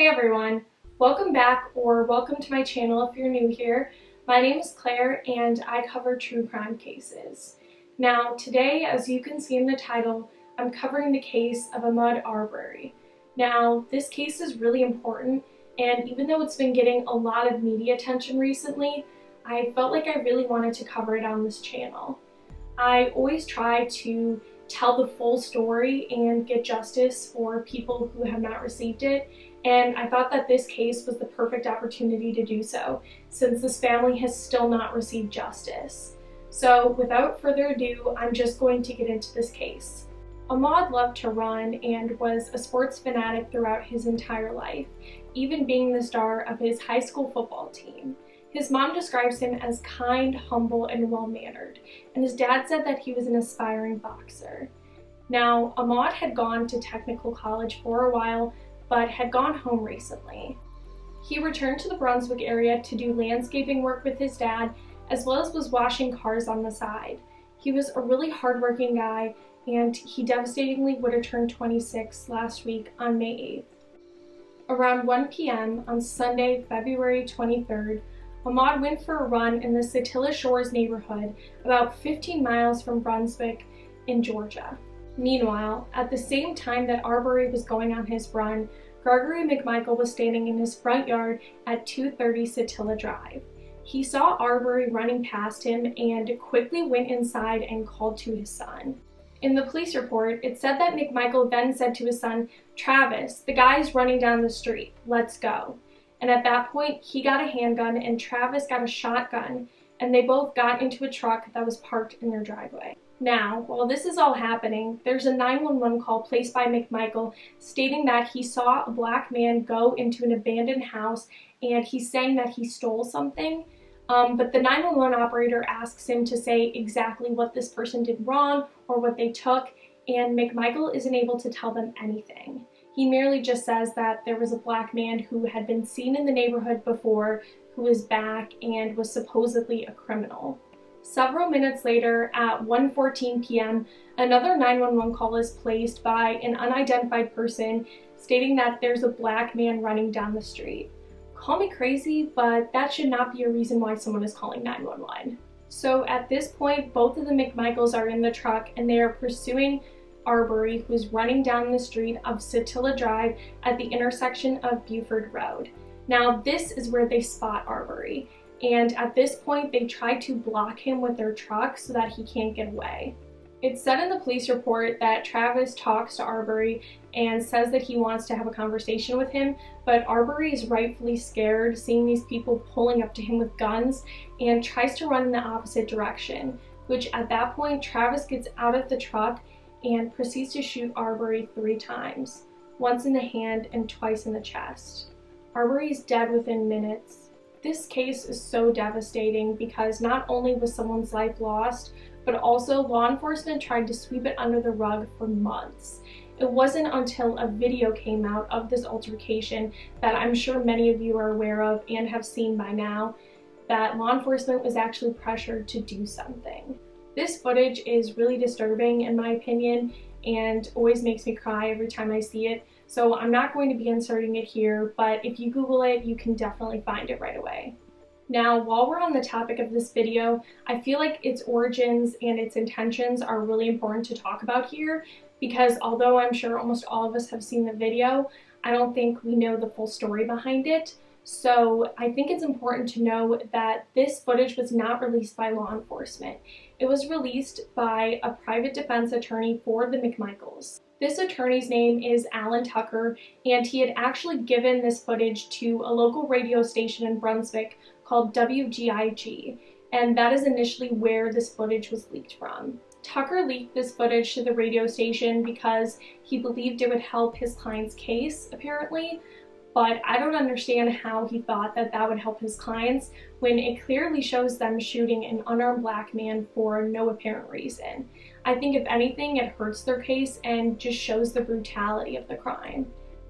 Hey everyone, welcome back or welcome to my channel if you're new here. My name is Claire and I cover true crime cases. Now today, as you can see in the title, I'm covering the case of Ahmaud Arbery. Now this case is really important, and even though it's been getting a lot of media attention recently, I felt like I really wanted to cover it on this channel. I always try to tell the full story and get justice for people who have not received it, and I thought that this case was the perfect opportunity to do so, since this family has still not received justice. So without further ado, I'm just going to get into this case. Ahmaud loved to run and was a sports fanatic throughout his entire life, even being the star of his high school football team. His mom describes him as kind, humble, and well-mannered, and his dad said that he was an aspiring boxer. Now, Ahmaud had gone to technical college for a while, but had gone home recently. He returned to the Brunswick area to do landscaping work with his dad, as well as was washing cars on the side. He was a really hardworking guy, and he devastatingly would have turned 26 last week on May 8th. Around 1 p.m. on Sunday, February 23rd, Ahmaud went for a run in the Satilla Shores neighborhood, about 15 miles from Brunswick in Georgia. Meanwhile, at the same time that Arbery was going on his run, Gregory McMichael was standing in his front yard at 230 Satilla Drive. He saw Arbery running past him and quickly went inside and called to his son. In the police report, it said that McMichael then said to his son, "Travis, the guy's running down the street, let's go." And at that point, he got a handgun and Travis got a shotgun, and they both got into a truck that was parked in their driveway. Now, while this is all happening, there's a 911 call placed by McMichael stating that he saw a black man go into an abandoned house, and he's saying that he stole something. But the 911 operator asks him to say exactly what this person did wrong or what they took, and McMichael isn't able to tell them anything. He merely just says that there was a black man who had been seen in the neighborhood before, who was back and was supposedly a criminal. Several minutes later, at 1:14 p.m., another 911 call is placed by an unidentified person stating that there's a black man running down the street. Call me crazy, but that should not be a reason why someone is calling 911. So at this point, both of the McMichaels are in the truck and they are pursuing Arbery, who is running down the street of Satilla Drive at the intersection of Buford Road. Now this is where they spot Arbery, and at this point they try to block him with their truck so that he can't get away. It's said in the police report that Travis talks to Arbery and says that he wants to have a conversation with him, but Arbery is rightfully scared seeing these people pulling up to him with guns and tries to run in the opposite direction, which at that point Travis gets out of the truck and proceeds to shoot Arbery 3 times, once in the hand and twice in the chest. Arbery is dead within minutes. This case is so devastating because not only was someone's life lost, but also law enforcement tried to sweep it under the rug for months. It wasn't until a video came out of this altercation that I'm sure many of you are aware of and have seen by now, that law enforcement was actually pressured to do something. This footage is really disturbing in my opinion and always makes me cry every time I see it, so I'm not going to be inserting it here, but if you Google it, you can definitely find it right away. Now, while we're on the topic of this video, I feel like its origins and its intentions are really important to talk about here, because although I'm sure almost all of us have seen the video, I don't think we know the full story behind it. So I think it's important to know that this footage was not released by law enforcement. It was released by a private defense attorney for the McMichaels. This attorney's name is Alan Tucker, and he had actually given this footage to a local radio station in Brunswick called WGIG, and that is initially where this footage was leaked from. Tucker leaked this footage to the radio station because he believed it would help his client's case, apparently, but I don't understand how he thought that that would help his clients when it clearly shows them shooting an unarmed black man for no apparent reason. I think if anything, it hurts their case and just shows the brutality of the crime.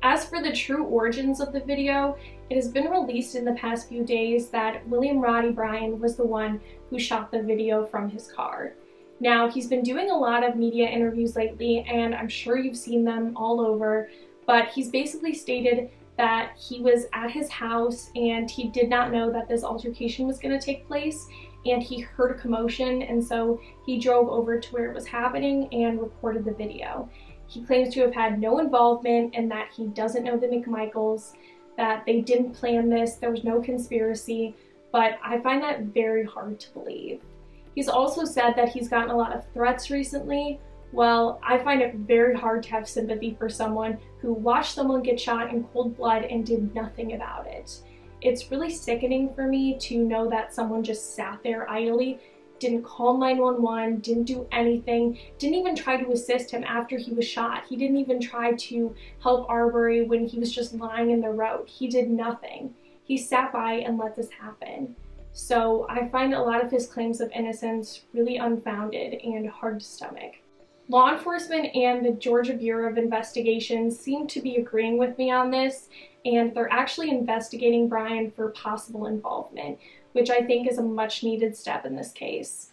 As for the true origins of the video, it has been released in the past few days that William Roddy Bryan was the one who shot the video from his car. Now, he's been doing a lot of media interviews lately, and I'm sure you've seen them all over, but he's basically stated that he was at his house and he did not know that this altercation was going to take place, and he heard a commotion, and so he drove over to where it was happening and recorded the video. He claims to have had no involvement and that he doesn't know the McMichaels, that they didn't plan this, there was no conspiracy, but I find that very hard to believe. He's also said that he's gotten a lot of threats recently. Well, I find it very hard to have sympathy for someone who watched someone get shot in cold blood and did nothing about it. It's really sickening for me to know that someone just sat there idly, didn't call 911, didn't do anything, didn't even try to assist him after he was shot. He didn't even try to help Arbery when he was just lying in the road. He did nothing. He sat by and let this happen. So I find a lot of his claims of innocence really unfounded and hard to stomach. Law enforcement and the Georgia Bureau of Investigation seem to be agreeing with me on this, and they're actually investigating Bryan for possible involvement, which I think is a much needed step in this case.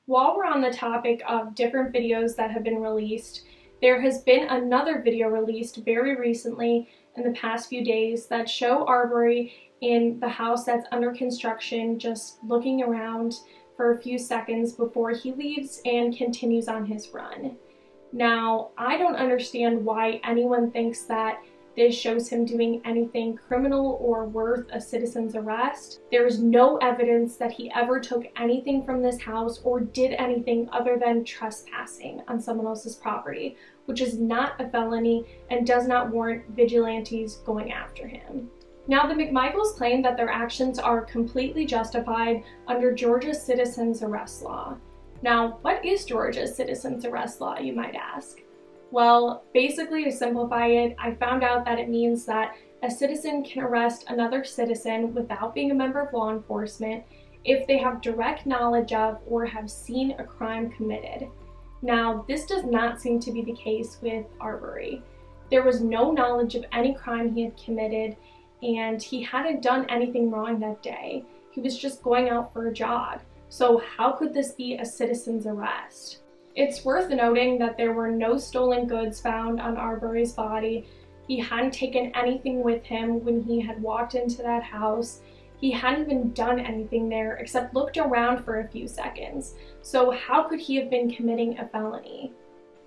While we're on the topic of different videos that have been released, there has been another video released very recently in the past few days that show Arbery in the house that's under construction, just looking around for a few seconds before he leaves and continues on his run. Now, I don't understand why anyone thinks that this shows him doing anything criminal or worth a citizen's arrest. There is no evidence that he ever took anything from this house or did anything other than trespassing on someone else's property, which is not a felony and does not warrant vigilantes going after him. Now, the McMichaels claim that their actions are completely justified under Georgia's citizen's arrest law. Now, what is Georgia's citizen's arrest law, you might ask? Well, basically, to simplify it, I found out that it means that a citizen can arrest another citizen without being a member of law enforcement if they have direct knowledge of or have seen a crime committed. Now, this does not seem to be the case with Arbery. There was no knowledge of any crime he had committed, and he hadn't done anything wrong that day. He was just going out for a jog. So how could this be a citizen's arrest? It's worth noting that there were no stolen goods found on Arbery's body. He hadn't taken anything with him when he had walked into that house. He hadn't even done anything there except looked around for a few seconds. So how could he have been committing a felony?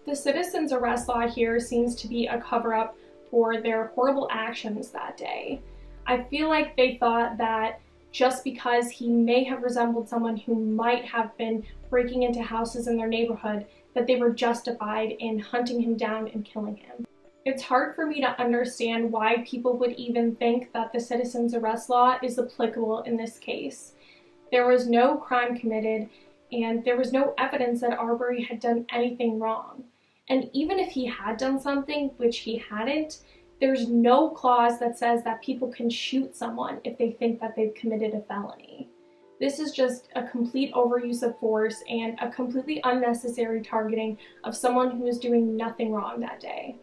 The citizen's arrest law here seems to be a cover-up for their horrible actions that day. I feel like they thought that just because he may have resembled someone who might have been breaking into houses in their neighborhood, that they were justified in hunting him down and killing him. It's hard for me to understand why people would even think that the citizen's arrest law is applicable in this case. There was no crime committed, and there was no evidence that Arbery had done anything wrong. And even if he had done something, which he hadn't, there's no clause that says that people can shoot someone if they think that they've committed a felony. This is just a complete overuse of force and a completely unnecessary targeting of someone who is doing nothing wrong that day.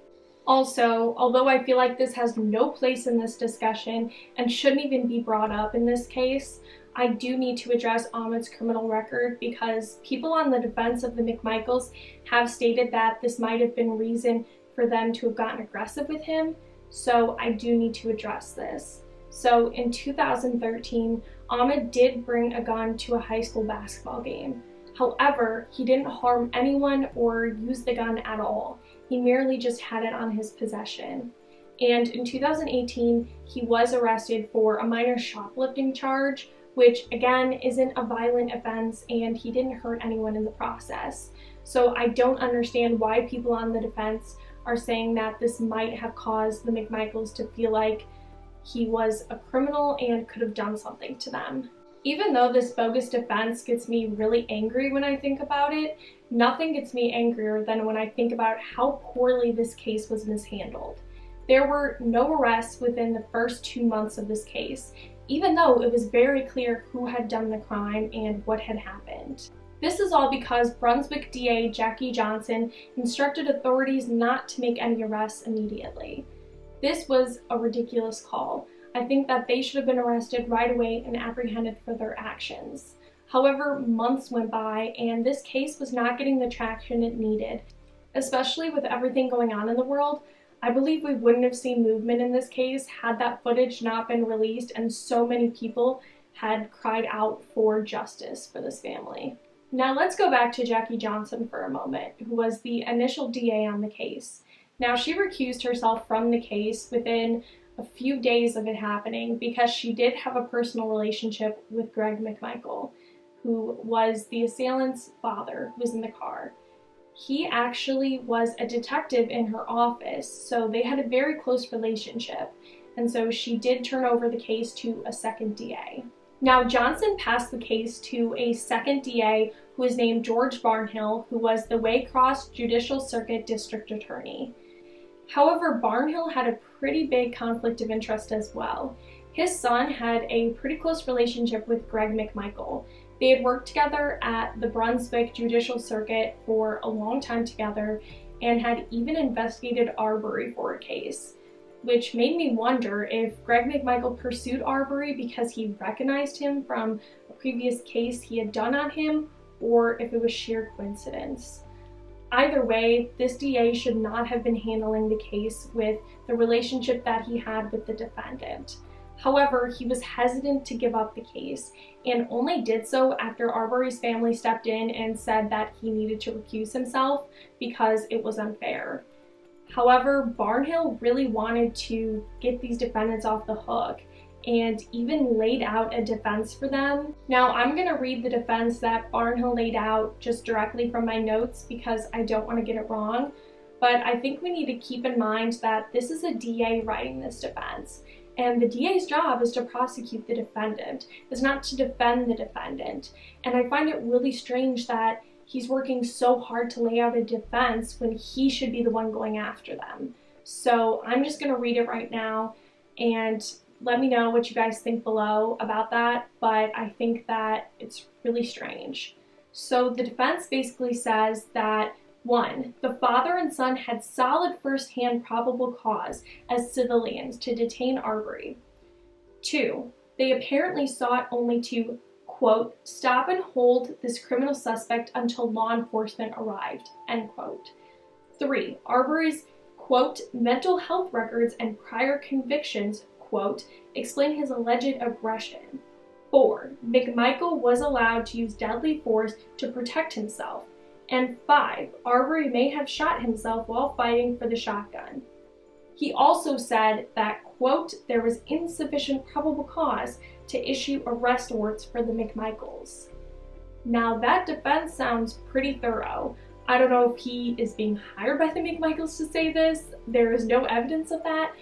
Also, although I feel like this has no place in this discussion and shouldn't even be brought up in this case, I do need to address Ahmaud's criminal record because people on the defense of the McMichaels have stated that this might have been reason for them to have gotten aggressive with him, so I do need to address this. So in 2013, Ahmaud did bring a gun to a high school basketball game. However, he didn't harm anyone or use the gun at all. He merely just had it on his possession. And in 2018, he was arrested for a minor shoplifting charge, which again isn't a violent offense, and he didn't hurt anyone in the process. So I don't understand why people on the defense are saying that this might have caused the McMichaels to feel like he was a criminal and could have done something to them. Even though this bogus defense gets me really angry when I think about it, nothing gets me angrier than when I think about how poorly this case was mishandled. There were no arrests within the first 2 months of this case, even though it was very clear who had done the crime and what had happened. This is all because Brunswick DA Jackie Johnson instructed authorities not to make any arrests immediately. This was a ridiculous call. I think that they should have been arrested right away and apprehended for their actions. However, months went by and this case was not getting the traction it needed. Especially with everything going on in the world, I believe we wouldn't have seen movement in this case had that footage not been released and so many people had cried out for justice for this family. Now let's go back to Jackie Johnson for a moment, who was the initial DA on the case. Now she recused herself from the case within a few days of it happening because she did have a personal relationship with Greg McMichael, who was the assailant's father who was in the car. He actually was a detective in her office, so they had a very close relationship, and so she did turn over the case to a second DA. Now Johnson passed the case to a second DA who was named George Barnhill, who was the Waycross Judicial Circuit District Attorney. However, Barnhill had a pretty big conflict of interest as well. His son had a pretty close relationship with Greg McMichael. They had worked together at the Brunswick Judicial Circuit for a long time together and had even investigated Arbery for a case, which made me wonder if Greg McMichael pursued Arbery because he recognized him from a previous case he had done on him, or if it was sheer coincidence. Either way, this DA should not have been handling the case with the relationship that he had with the defendant. However, he was hesitant to give up the case and only did so after Arbery's family stepped in and said that he needed to recuse himself because it was unfair. However, Barnhill really wanted to get these defendants off the hook and even laid out a defense for them. Now, I'm going to read the defense that Barnhill laid out just directly from my notes because I don't want to get it wrong, but I think we need to keep in mind that this is a DA writing this defense, and the DA's job is to prosecute the defendant. It's not to defend the defendant, and I find it really strange that he's working so hard to lay out a defense when he should be the one going after them. So I'm just going to read it right now, and let me know what you guys think below about that, but I think that it's really strange. So the defense basically says that 1. The father and son had solid first-hand probable cause as civilians to detain Arbery. 2. They apparently sought only to, quote, stop and hold this criminal suspect until law enforcement arrived, end quote. 3. Arbery's, quote, mental health records and prior convictions, quote, explain his alleged aggression. 4. McMichael was allowed to use deadly force to protect himself. And 5. Arbery may have shot himself while fighting for the shotgun. He also said that, quote, there was insufficient probable cause to issue arrest warrants for the McMichaels. Now that defense sounds pretty thorough. I don't know if he is being hired by the McMichaels to say this. There is no evidence of that.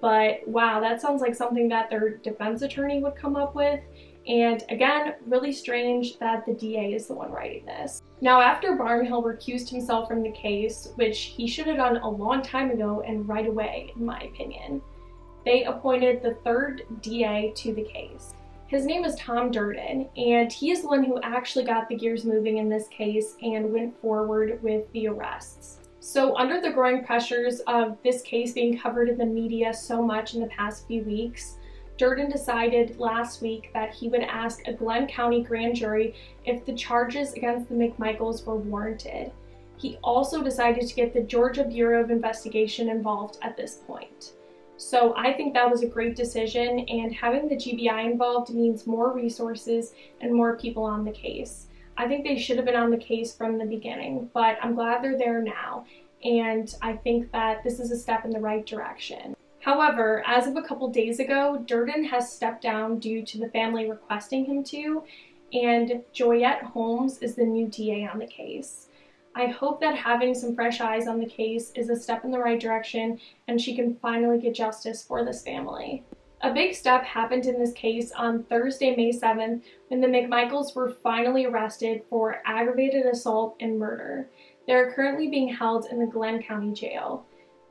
But wow, that sounds like something that their defense attorney would come up with. And again, really strange that the DA is the one writing this. Now, after Barnhill recused himself from the case, which he should have done a long time ago and right away, in my opinion, they appointed the third DA to the case. His name is Tom Durden, and he is the one who actually got the gears moving in this case and went forward with the arrests. So under the growing pressures of this case being covered in the media so much in the past few weeks, Durden decided last week that he would ask a Glenn County grand jury if the charges against the McMichaels were warranted. He also decided to get the Georgia Bureau of Investigation involved at this point. So I think that was a great decision, and having the GBI involved means more resources and more people on the case. I think they should have been on the case from the beginning, but I'm glad they're there now, and I think that this is a step in the right direction. However, as of a couple days ago, Durden has stepped down due to the family requesting him to, and Joyette Holmes is the new DA on the case. I hope that having some fresh eyes on the case is a step in the right direction and she can finally get justice for this family. A big step happened in this case on Thursday, May 7th, when the McMichaels were finally arrested for aggravated assault and murder. They are currently being held in the Glenn County Jail.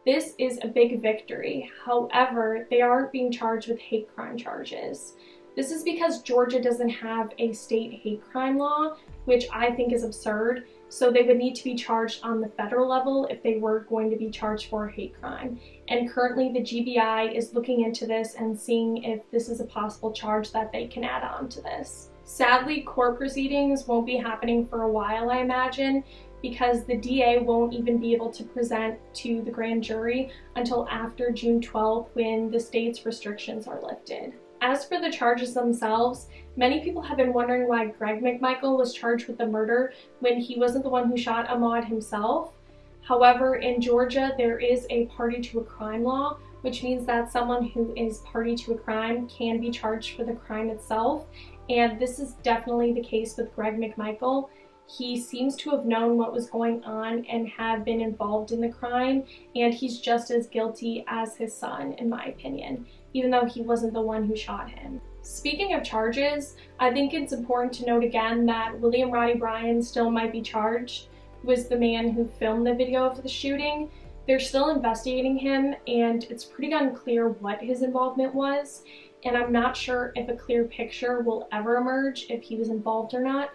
This is a big victory. However, they aren't being charged with hate crime charges. This is because Georgia doesn't have a state hate crime law, which I think is absurd, so they would need to be charged on the federal level if they were going to be charged for a hate crime. And currently the GBI is looking into this and seeing if this is a possible charge that they can add on to this. Sadly, court proceedings won't be happening for a while, I imagine, because the DA won't even be able to present to the grand jury until after June 12th when the state's restrictions are lifted. As for the charges themselves, many people have been wondering why Greg McMichael was charged with the murder when he wasn't the one who shot Ahmaud himself. However, in Georgia, there is a party to a crime law, which means that someone who is party to a crime can be charged for the crime itself, and this is definitely the case with Greg McMichael. He seems to have known what was going on and have been involved in the crime, and he's just as guilty as his son, in my opinion, even though he wasn't the one who shot him. Speaking of charges, I think it's important to note again that William Roddy Bryan still might be charged, who was the man who filmed the video of the shooting. They're still investigating him, and it's pretty unclear what his involvement was, and I'm not sure if a clear picture will ever emerge if he was involved or not.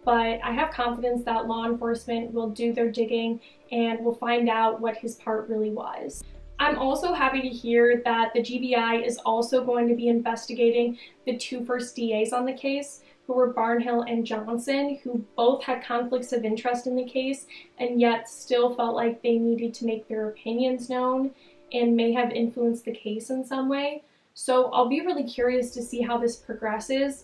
But I have confidence that law enforcement will do their digging and will find out what his part really was. I'm also happy to hear that the GBI is also going to be investigating the two first DAs on the case, who were Barnhill and Johnson, who both had conflicts of interest in the case and yet still felt like they needed to make their opinions known and may have influenced the case in some way. So I'll be really curious to see how this progresses.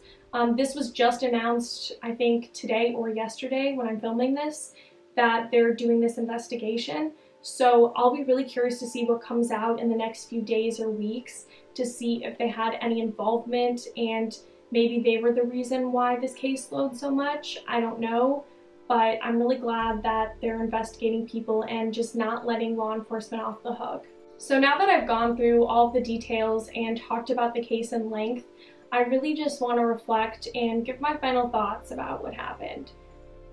This was just announced, I think, today or yesterday when I'm filming this, that they're doing this investigation. So I'll be really curious to see what comes out in the next few days or weeks to see if they had any involvement and maybe they were the reason why this case slowed so much. I don't know, but I'm really glad that they're investigating people and just not letting law enforcement off the hook. So now that I've gone through all of the details and talked about the case in length, I really just want to reflect and give my final thoughts about what happened.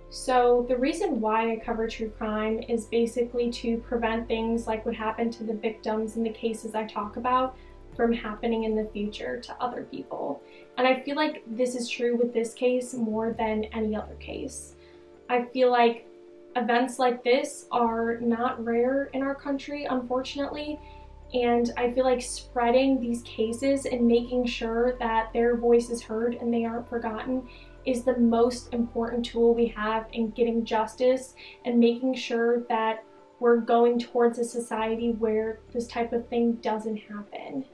So the reason why I cover true crime is basically to prevent things like what happened to the victims in the cases I talk about from happening in the future to other people. And I feel like this is true with this case more than any other case. I feel like events like this are not rare in our country, unfortunately, and I feel like spreading these cases and making sure that their voice is heard and they aren't forgotten is the most important tool we have in getting justice and making sure that we're going towards a society where this type of thing doesn't happen.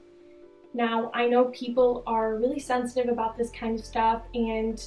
Now, I know people are really sensitive about this kind of stuff, and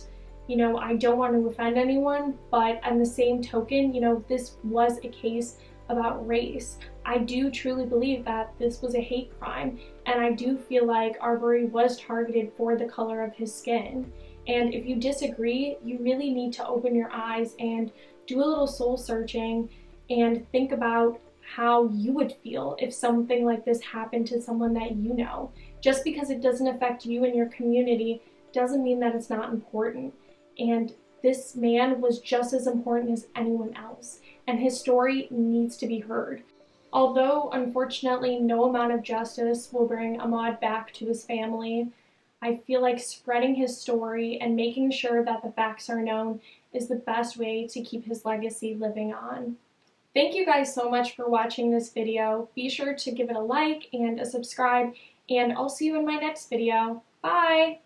I don't want to offend anyone, but on the same token, this was a case about race. I do truly believe that this was a hate crime, and I do feel like Arbery was targeted for the color of his skin. And if you disagree, you really need to open your eyes and do a little soul searching and think about how you would feel if something like this happened to someone that you know. Just because it doesn't affect you and your community doesn't mean that it's not important. And this man was just as important as anyone else, and his story needs to be heard. Although, unfortunately, no amount of justice will bring Ahmaud back to his family, I feel like spreading his story and making sure that the facts are known is the best way to keep his legacy living on. Thank you guys so much for watching this video. Be sure to give it a like and a subscribe, and I'll see you in my next video. Bye!